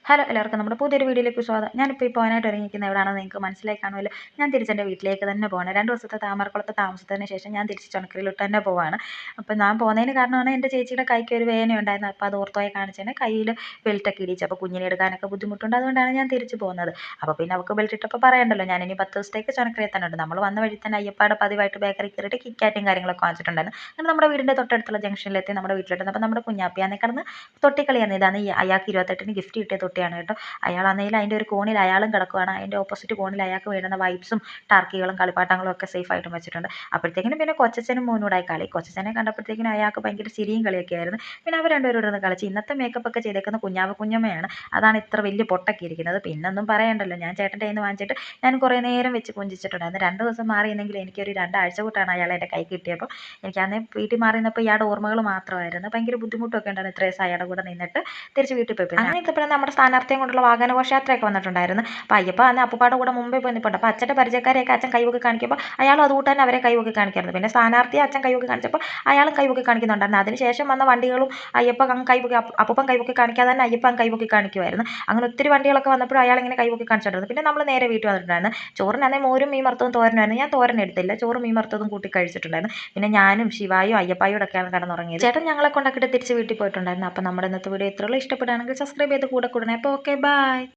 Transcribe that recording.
Hello എല്ലാവർക്കും നമ്മുടെ പുതിയൊരു വീഡിയോയിലേക്ക് സ്വാഗതം. ഞാനിപ്പോൾ ഈ പോകാനായിട്ട് ഒരുങ്ങിയിരിക്കുന്ന എവിടെയാണെന്ന് നിങ്ങൾക്ക് മനസ്സിലായി കാണുമല്ലോ. ഞാൻ തിരിച്ചെൻ്റെ വീട്ടിലേക്ക് തന്നെ പോവാണ്. 2 ദിവസത്തെ താമരക്കുളത്തെ താമസത്തിന് ശേഷം ഞാൻ തിരിച്ച് ചുണക്കരയിലോട്ട് തന്നെ പോവാണ്. അപ്പോൾ ഞാൻ പോകുന്നതിന് കാരണമാണ് എൻ്റെ ചേച്ചിയുടെ കൈക്ക് ഒരു വേദനയുണ്ടായിരുന്നു. അപ്പോൾ അത് ഓർത്തോയെ കാണിച്ചതിന് കയ്യിൽ ബെൽറ്റൊക്കെ ഇടിച്ചു. അപ്പോൾ കുഞ്ഞിനെ എടുക്കാനൊക്കെ ബുദ്ധിമുട്ടുണ്ട്. അതുകൊണ്ടാണ് ഞാൻ തിരിച്ച് പോകുന്നത്. അപ്പോൾ പിന്നെ അവൾക്ക് ബെൽറ്റ് ഇട്ടപ്പോൾ പറയണ്ടല്ലോ, ഞാനിനി 10 ദിവസത്തേക്ക് ചുണക്കരയിൽ തന്നെ ഉണ്ട്. നമ്മൾ വന്ന വഴി തന്നെ അയ്യപ്പാടെ പതിവായിട്ട് ബേക്കറി കയറിയിട്ട് കിറ്റ്കാറ്റും കാര്യങ്ങളൊക്കെ വാങ്ങിച്ചിട്ടുണ്ടായിരുന്നു. അങ്ങനെ നമ്മുടെ വീടിൻ്റെ തൊട്ടടുത്തുള്ള ജംഗ്ഷനിലെത്തി നമ്മുടെ വീട്ടിലെത്തുന്നത്. അപ്പോൾ നമ്മുടെ കുഞ്ഞാപ്പിയാന്നെ കിടന്ന് തൊട്ടിക്കളിയാണ്. ഇതാണ് അയാൾക്ക് 28-ന് ഗിഫ്റ്റ് കിട്ടിയ തൊട്ടിയാണ് കേട്ടോ. അയാളാണെങ്കിൽ അതിൻ്റെ ഒരു കോണിൽ അയാളും കിടക്കുകയാണ്. അതിൻ്റെ ഓപ്പോസിറ്റ് കോണിൽ അയാൾക്ക് വേണ്ടുന്ന വൈപ്സും ടർക്കികളും കളിപ്പാട്ടങ്ങളും ഒക്കെ സേഫായിട്ടും വെച്ചിട്ടുണ്ട്. അപ്പോഴത്തേക്കിനും പിന്നെ കൊച്ചച്ഛനും മോനൂടായി കളി. കൊച്ചച്ഛനെ കണ്ടപ്പോഴത്തേക്കിനും അയാൾക്ക് ഭയങ്കര ചിരിയും കളിയൊക്കെ ആയിരുന്നു. പിന്നെ അവർ രണ്ടുപേരും ഇരുന്ന് കളിച്ച്. ഇന്നത്തെ മേക്കപ്പ് ഒക്കെ ചെയ്തേക്കുന്ന കുഞ്ഞമ്മയാണ്. അതാണ് ഇത്ര വലിയ പൊട്ടൊക്കെ ഇരിക്കുന്നത്. പിന്നൊന്നും പറയണ്ടല്ലോ, ഞാൻ ചേട്ടൻ്റെ കയ്യിൽ നിന്ന് വാങ്ങിച്ചിട്ട് ഞാൻ കുറേ നേരം വെച്ച് കുഞ്ചിച്ചിട്ടുണ്ടായിരുന്നു. 2 ദിവസം മാറിയെന്നെങ്കിൽ എനിക്കൊരു 2 ആഴ്ച കൂട്ടാണ് അയാൾ എൻ്റെ കൈ കിട്ടിയപ്പോൾ. എനിക്ക് അന്നേ വീട്ടിൽ മാറി നിന്നപ്പോൾ ഇയാളുടെ ഓർമ്മകൾ മാത്രമായിരുന്നു. ഭയങ്കര ബുദ്ധിമുട്ടൊക്കെ ഉണ്ടായിരുന്നു ഇത്രയും ദിവസം അയാളുടെ കൂടെ നിന്നിട്ട്. തിരിച്ച് വീട്ടിൽ പോയി. അങ്ങനെ ഇത്തപ്പോഴും നമ്മുടെ സ്ഥാനാർത്ഥിയും കൊണ്ടുള്ള വാഹനഘോഷയാത്രയൊക്കെ വന്നിട്ടുണ്ടായിരുന്നു. അപ്പോൾ അയ്യപ്പ അന്ന് അപ്പൂപ്പാടെ കൂടെ മുമ്പേ പോയി നിൽപ്പുണ്ട്. അപ്പോൾ അച്ഛൻ്റെ പരിചയക്കാരെയൊക്കെ അച്ഛൻ കൈവൊക്കെ കാണിക്കുമ്പോൾ അയാളും അതുകൂട്ട് തന്നെ അവരെ കൈവൊക്കെ കാണിക്കായിരുന്നു. പിന്നെ സ്ഥാനാർത്ഥിയെ അച്ഛൻ കൈവൊക്കെ കാണിച്ചപ്പോൾ അയാളും കൈവൊക്കെ കാണിക്കുന്നുണ്ടായിരുന്നു. അതിനുശേഷം വന്ന വണ്ടികളും അയ്യപ്പ കൈവൊക്കെ അപ്പൂപ്പൻ കൈവൊക്കെ കാണിക്കാതെ തന്നെ അയ്യപ്പൻ കൈവൊക്കെ കാണിക്കുമായിരുന്നു. അങ്ങനെ ഒത്തിരി വണ്ടികളൊക്കെ വന്നപ്പോൾ അയാൾ ഇങ്ങനെ കൈവൊക്കെ കാണിച്ചിട്ടുണ്ടായിരുന്നു. പിന്നെ നമ്മൾ നേരെ വീട്ടിൽ വന്നിട്ടുണ്ടായിരുന്നു. ചോറിനാണെങ്കിൽ മോരും മീൻ വറുത്തതും തോരനായിരുന്നു. ഞാൻ തോരൻ എടുത്തില്ല, ചോറും മീൻ വറുത്തതും കൂട്ടി കഴിച്ചിട്ടുണ്ടായിരുന്നു. പിന്നെ ഞാനും ശിവായും അയ്യപ്പായോടൊക്കെയാണ് കിടന്നുറങ്ങിയത്. ചേട്ടൻ ഞങ്ങളെ കൊണ്ടാക്കിയിട്ട് തിരിച്ച് വീട്ടിൽ പോയിട്ടുണ്ടായിരുന്നു. അപ്പോൾ നമ്മുടെ ഇന്നത്തെ വീഡിയോ ഇത്രയുള്ളൂ. ഇഷ്ടപ്പെടുകയാണെങ്കിൽ സബ്സ്ക്രൈബ് ചെയ്ത് കൂടെ കൂടണേ. അപ്പോൾ ഓക്കെ, ബൈ.